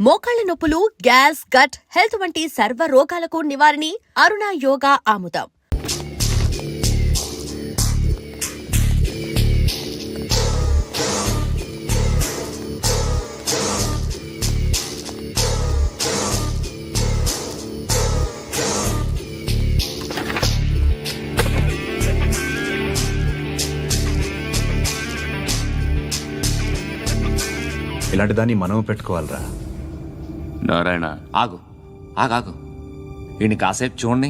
మోకాళ్ల నొప్పులు, gas, gut health వంటి సర్వ రోగాలకు నివారణి అరుణ యోగా ఆముదం. ఇలాంటి దాన్ని మనం పెట్టుకోవాలరా. నారాయణ ఆగు ఆగాగు, వీడిని కాసేపు చూడండి.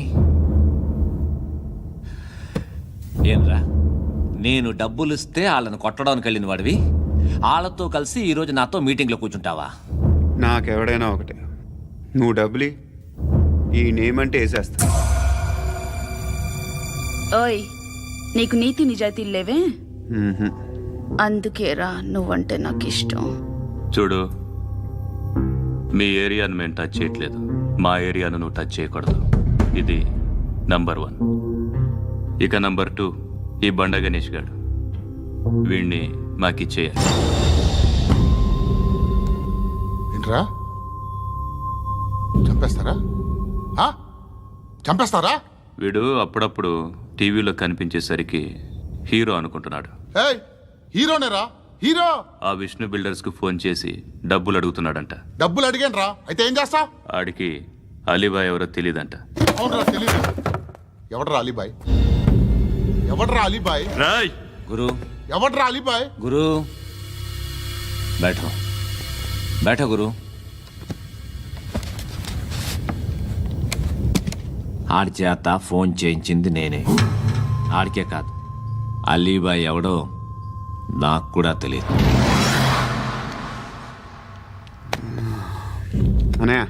ఏంరా, నేను డబ్బులు ఇస్తే వాళ్ళని కొట్టడానికి వెళ్ళిన వాడివి, వాళ్ళతో కలిసి ఈరోజు నాతో మీటింగ్లో కూర్చుంటావా? నాకెవడైనా ఒకటే, నువ్వు డబ్బులి, ఈ నేమ్ అంటే వేసేస్తా. ఓయ్, నీకు నీతి నిజాయితీలు లేవే, మ్మ్హ్మ్. అందుకేరా నువ్వంటే నాకు ఇష్టం. చూడు, మీ ఏరియాను మేము టచ్ చేయట్లేదు, మా ఏరియాను నువ్వు టచ్ చేయకూడదు. ఇది నంబర్ 1. ఇక నంబర్ 2, ఈ బండ గణేష్ గాడు, వీణ్ణి మాకిచ్చేయాలి. ఏంట్రా, చంపేస్తారా? చంపేస్తారా? వీడు అప్పుడప్పుడు టీవీలో కనిపించేసరికి హీరో అనుకుంటున్నాడు. ఏయ్, హీరోనేరా, హీరో. ఆ విష్ణు బిల్డర్స్ కు ఫోన్ చేసి డబ్బులు అడుగుతున్నాడంట. డబ్బులు అడిగాను రా, అయితే ఏం చేస్తా? ఆడికి అలీబాయ్ ఎవరో తెలియదంట. అవునరా, తెలీదు. ఎవడరా అలీబాయ్? ఎవడరా అలీబాయ్? రాయ్ గురు, ఎవడరా అలీబాయ్? గురు బైఠో బైఠో గురు. ఆడి చేత ఫోన్ చేయించింది నేనే. ఆడికే కాదు, అలీబాయ్ ఎవడో నాకు కూడా తెలియదు. అనయ్య,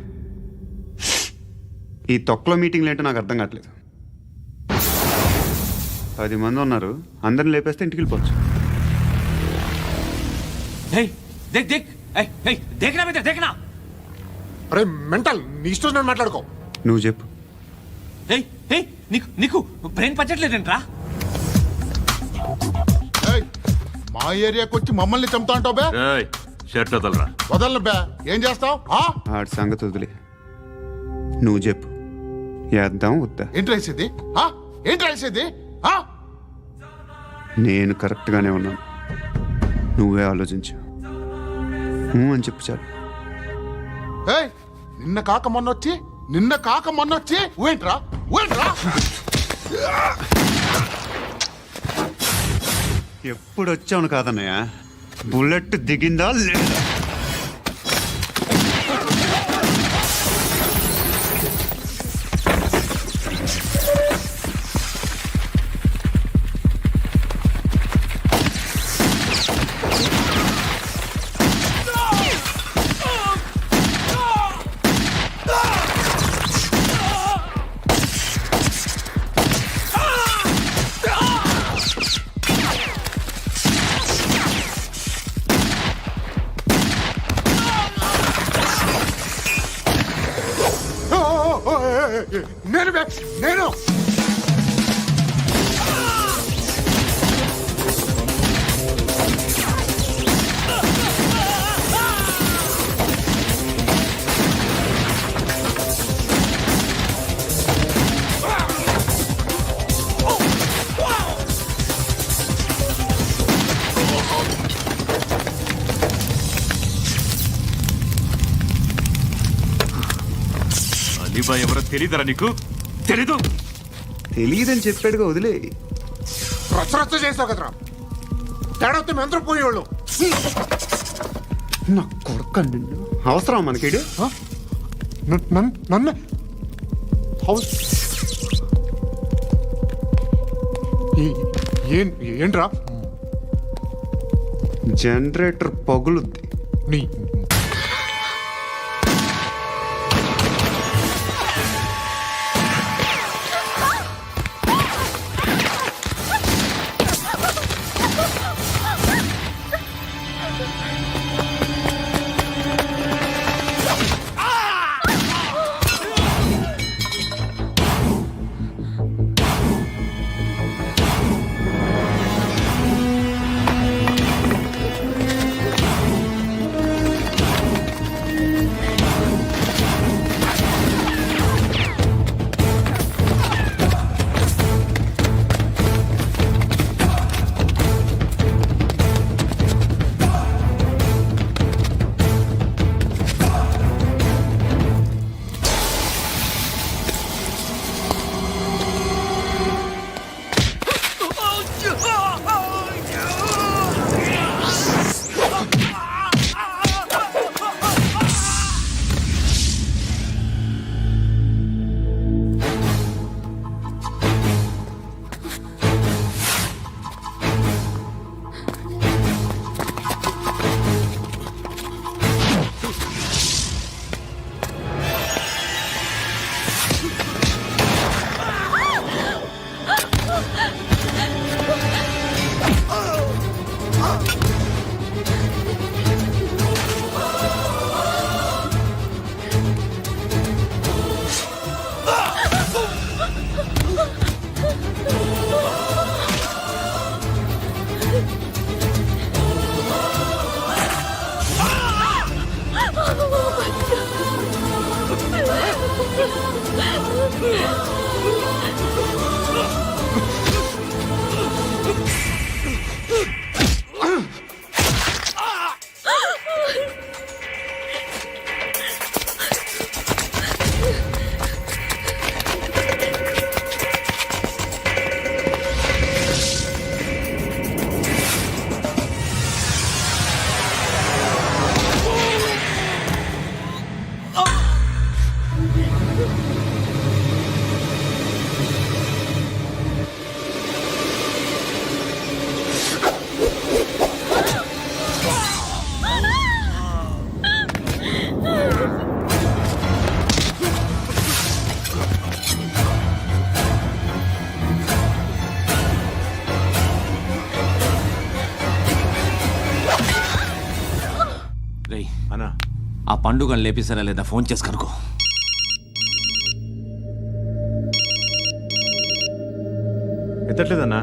ఈ తొక్కలో మీటింగ్లు ఏంటో నాకు అర్థం కావట్లేదు. 10 మంది ఉన్నారు, అందరిని లేపేస్తే ఇంటికి వెళ్ళిపోవచ్చు. అరే మెంటల్, నీ ఇష్టం మాట్లాడుకో. నువ్వు చెప్పు. నీకు బ్రెయిన్ పచ్చట్లేదంట్రా? ఏయ్, మా ఏరియాకి వచ్చి మమ్మల్ని చంపుతా అంటావు బే? రాయ్ షర్ట్ వదలరా. వదలను బే. ఏం చేస్తావు? ఆడి సంగతి వదిలే, నువ్వు చెప్పు. వేద్దాం వద్దా? ఏంటి రాసేది? ఏంటి రాసేది? నేను కరెక్ట్గానే ఉన్నాను, నువ్వే ఆలోచించు. అని చెప్పు చాలు. ఏయ్, నిన్న కాక మొన్నొచ్చి ఊయంట్రా. ఎప్పుడు వచ్చావును కాదన్నయ్య, బుల్లెట్ దిగిందా లేదా? నేను అలీబాయ్ ఎవరో తెలీదరా నీకు? తెలీదు? తెలియదని చెప్పాడుగా, వదిలే. రచ్చ చేసావు కదరా, తేడా వస్తే మెంతరం పోయేవాళ్ళు. నా కొడుకు నిన్ను అవసరం మనకిడు. నన్ను ఏంట్రా? జనరేటర్ పగులుద్ది. నీ ఆ పండుగను లేపిస్తారా లేదా ఫోన్ చేసి కనుకో. ఎత్తట్లేదన్నా.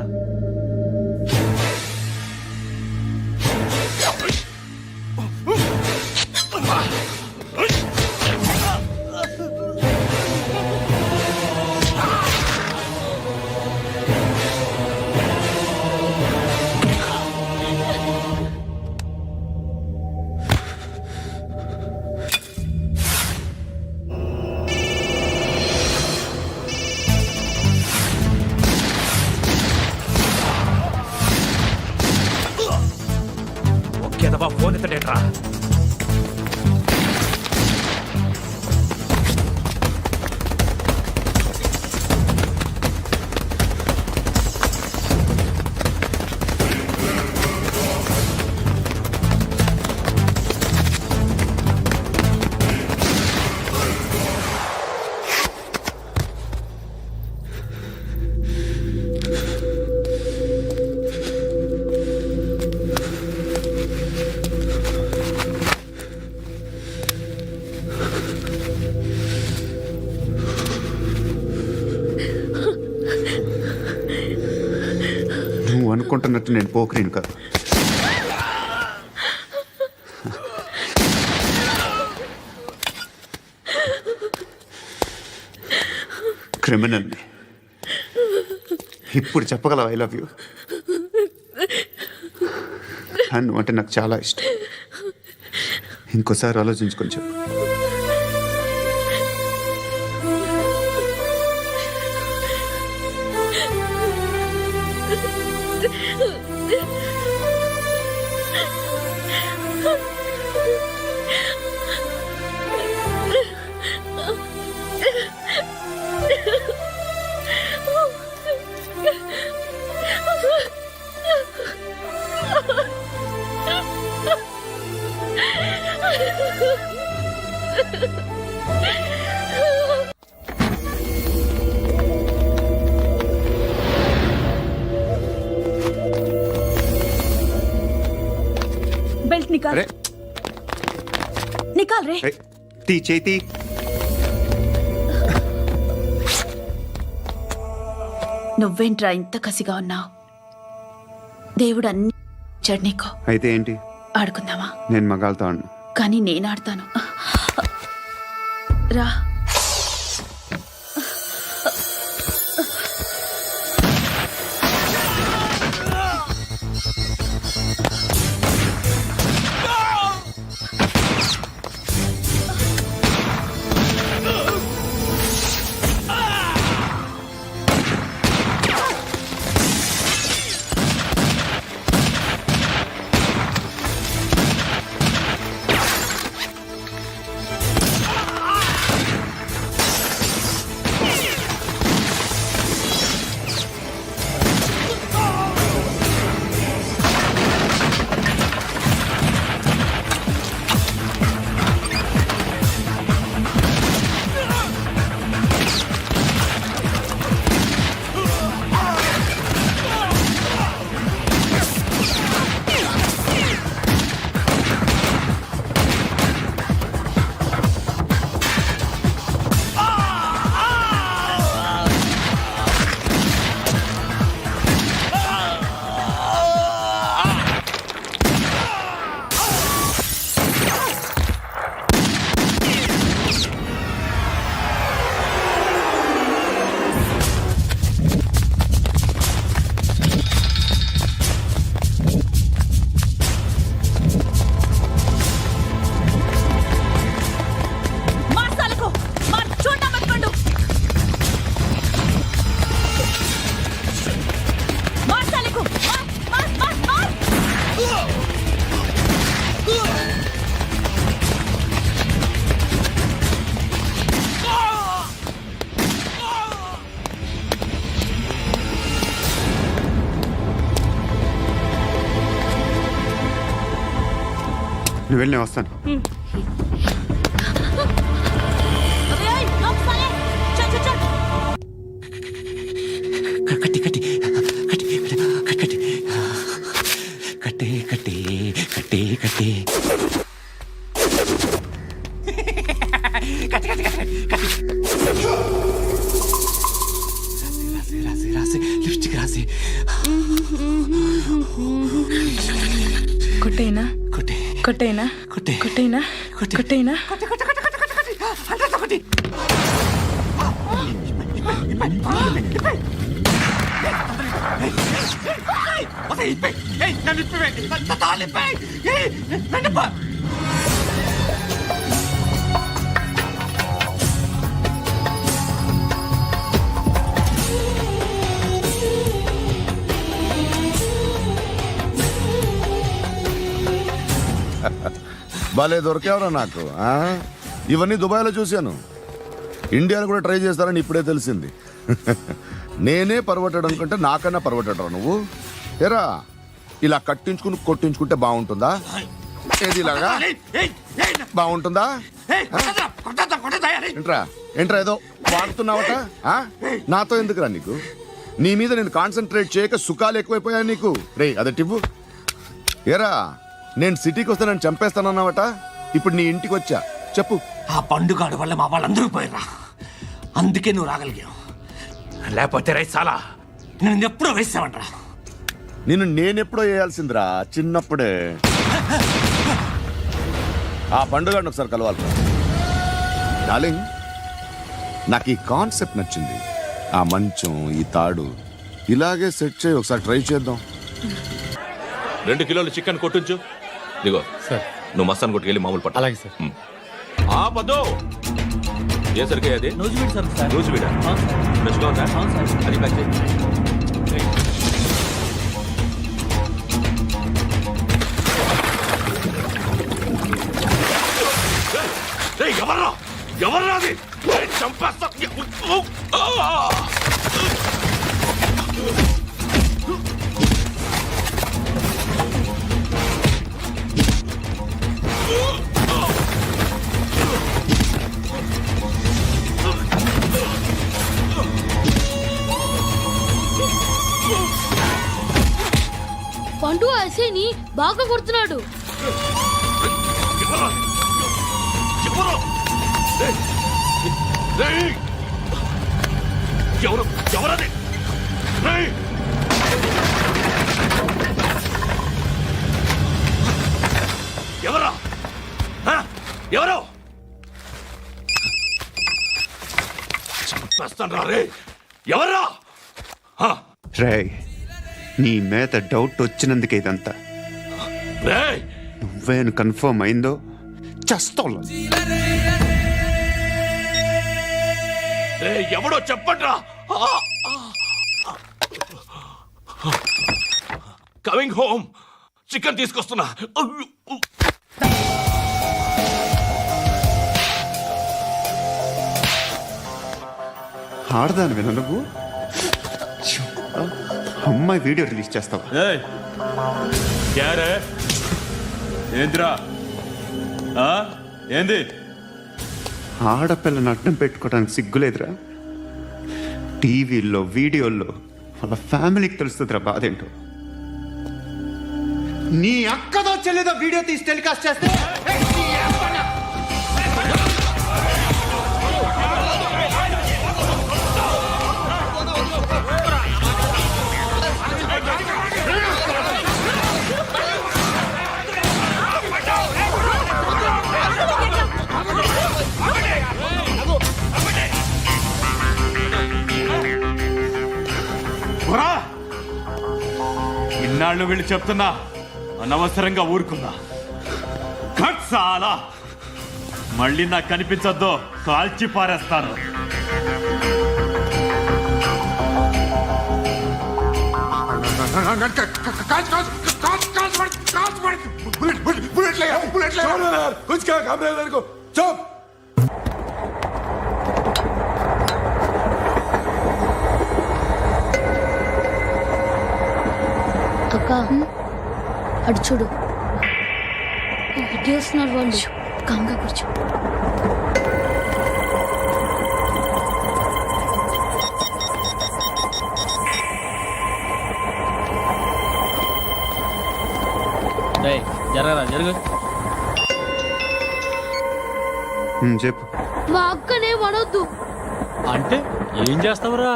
ఒకేదవా ఫోన్ ఎత్తడేట్రా. నువ్వు అనుకుంటున్నట్టు నేను పోకరీని కాదు. క్రిమినల్ని. ఇప్పుడు చెప్పగలవు ఐ లవ్ యూ. నువ్వు అంటే నాకు చాలా ఇష్టం. ఇంకోసారి ఆలోచించుకొని చెప్పు. బెల్ట్ నికాల్. అరే నికాల్ రే. ఏయ్, తీ చేతి. నువ్వేంట్రా ఇంత కసిగా ఉన్నావు? దేవుడు అన్ని ఇచ్చాడు నీకు. అయితే ఏంటి? ఆడుకుందామా? నేను మగాళ్ళతో ఆడను. కానీ నేను ఆడతాను. రా. నువ్వు వెళ్ళి నేను వస్తాను. కట్టి కట్టి కట్టి కట్టి కట్టే కట్టే కట్టే కట్టే రాసి లిప్స్టిక్ రాసి కొట్టేనా కొట్టే కొట్టేనా కొట్టే కొట్టేనా కొట్టే. కొట్టేనా భలే దొరికేవరా నాకు ఆ? ఇవన్నీ దుబాయ్లో చూశాను. ఇండియాలో కూడా ట్రై చేస్తారని ఇప్పుడే తెలిసింది. నేనే పర్వటడం కంటే నాకన్నా పర్వటరా నువ్వు. ఎరా ఇలా కట్టించుకుని కొట్టించుకుంటే బాగుంటుందా? ఏది ఇలాగా బాగుంటుందా? ఏంట్రా ఏంట్రా ఏదో వాడుతున్నావట? ఆ? నాతో ఎందుకురా నీకు? నీ మీద నేను కాన్సన్ట్రేట్ చేయక సుఖాలు ఎక్కువైపోయాయి నీకు. రే అదటివ్వు. ఏరా నేను సిటీకి వస్తే నన్ను చంపేస్తానన్నావట. ఇప్పుడు నీ ఇంటికి వచ్చా. చెప్పు. ఆ పండుగాడు వల్ల మా వాళ్ళందరూ పోయిర్రా. అందుకే నువ్వు రాగలిగావు. లేకపోతే రైసాలా నేను ఎప్పుడో వేసావంట్రా. నిన్ను నేనెప్పుడో వేయాల్సిందిరా చిన్నప్పుడే. ఆ పండుగను ఒకసారి కలవాలి డార్లింగ్. నాకు ఈ కాన్సెప్ట్ నచ్చింది. ఆ మంచం ఈ తాడు ఇలాగే సెట్ చేయి. ఒకసారి ట్రై చేద్దాం. 2 కిలోలు చికెన్ కొట్టించు. దిగో సార్ నువ్వు మసాన్ కొట్టుకెళ్ళి మామూలు పట్టు. అలాగే సార్. ఆ పద్దు ఏ సరికి అది రోజు వీడా ఫ్రెష్గా ఉందా? అది ప్యాక్ చేయి. ఎవర్రా ఎవర్రా అది? చంపేస్తా. పండు అసేని బాగా కొడుతున్నాడు. ఎవరది? ఎవరా ఎవరు? చంపేస్తాను రే. ఎవరా? రే నీ మీద డౌట్ వచ్చినందుకే ఇదంతా. నువ్వేను కన్ఫర్మ్ అయిందో చస్తా. ఎవడో చెప్పండ్రా. Coming home. చికెన్ తీసుకొస్తున్నా. ఆడదాను విన నువ్వు. అమ్మాయి వీడియో రిలీజ్ చేస్తావా? ఏంద్రా ఏంది? ఆడపిల్లని అడ్డం పెట్టుకోవడానికి సిగ్గులేదురా? టీవీల్లో వీడియోల్లో వాళ్ళ ఫ్యామిలీకి తెలుస్తుందిరా బాధేంటో. నీ అక్కదో చెల్లిదో వీడియో తీసి టెలికాస్ట్ చేస్తే ఇన్నాళ్ళు వీళ్ళు చెప్తున్నా అనవసరంగా ఊరుకున్నా. చాలా మళ్ళీ నాకు కనిపించొద్దు, కాల్చి పారేస్తాను. అక్క అటు చూడు, ఇటు వస్తున్నారు వాళ్ళు. కంగా కూర్చో. చెప్పు. మా అక్కనే అనొద్దు. అంటే ఏం చేస్తావురా?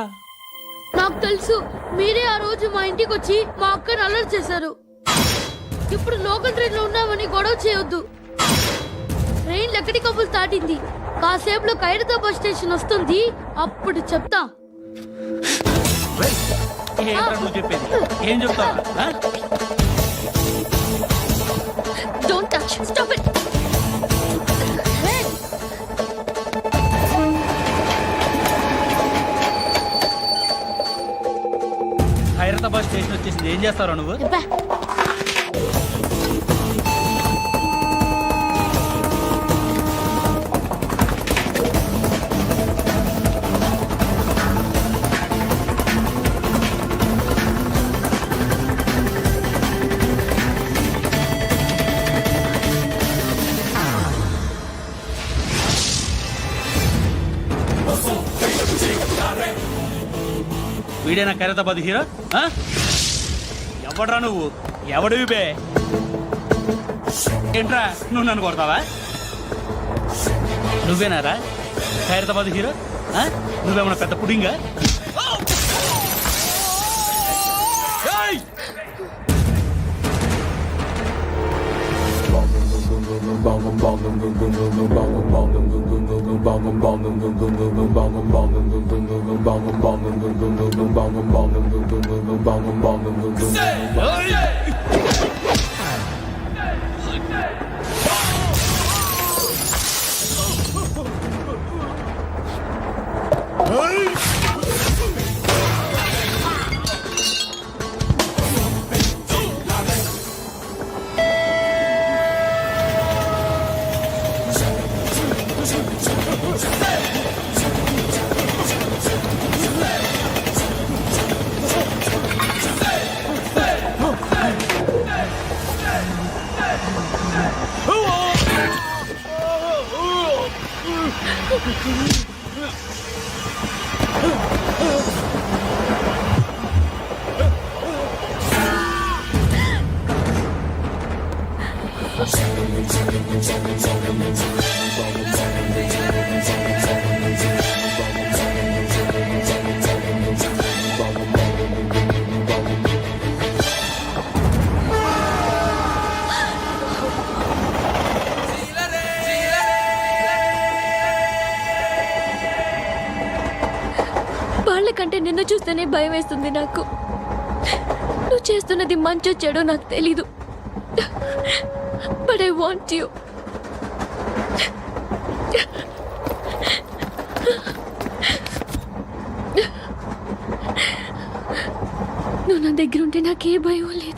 నాకు తెలుసు, మీరే ఆ రోజు మా ఇంటికి వచ్చి మా అక్కని అలర్ట్ చేశారు. ఇప్పుడు లోకల్ ట్రైన్ లో ఉన్నామని గొడవ చేయొద్దు. ట్రైన్ లక్కడి కబుల్ దాటింది. కాసేపులో ఖైరతాబాద్ స్టేషన్ వస్తుంది, అప్పుడు చెప్తా. నువ్వు చెప్పేది ఏం చెప్తావు? Don't touch, stop it. Hyderabad station వచ్చేసింది, ఏం చేస్తారా నువ్వు? వీడేనా ఖైరతాబాద్ హీరో? ఎవడ్రా నువ్వు? ఎవడివి బే? ఏంట్రా నువ్వు నన్ను కొడతావా? నువ్వేనారా ఖైరతాబాద్ హీరో? నువ్వేమన్నా పెద్ద పుడింగా? ఏయ్! వాళ్ళకంటే నిన్ను చూస్తేనే భయం వేస్తుంది నాకు. నువ్వు చేస్తున్నది మంచో చెడో నాకు తెలీదు, బట్ ఐ వాంట్ యూ. నువ్వు నా దగ్గర ఉంటే నాకే భయం లేదు.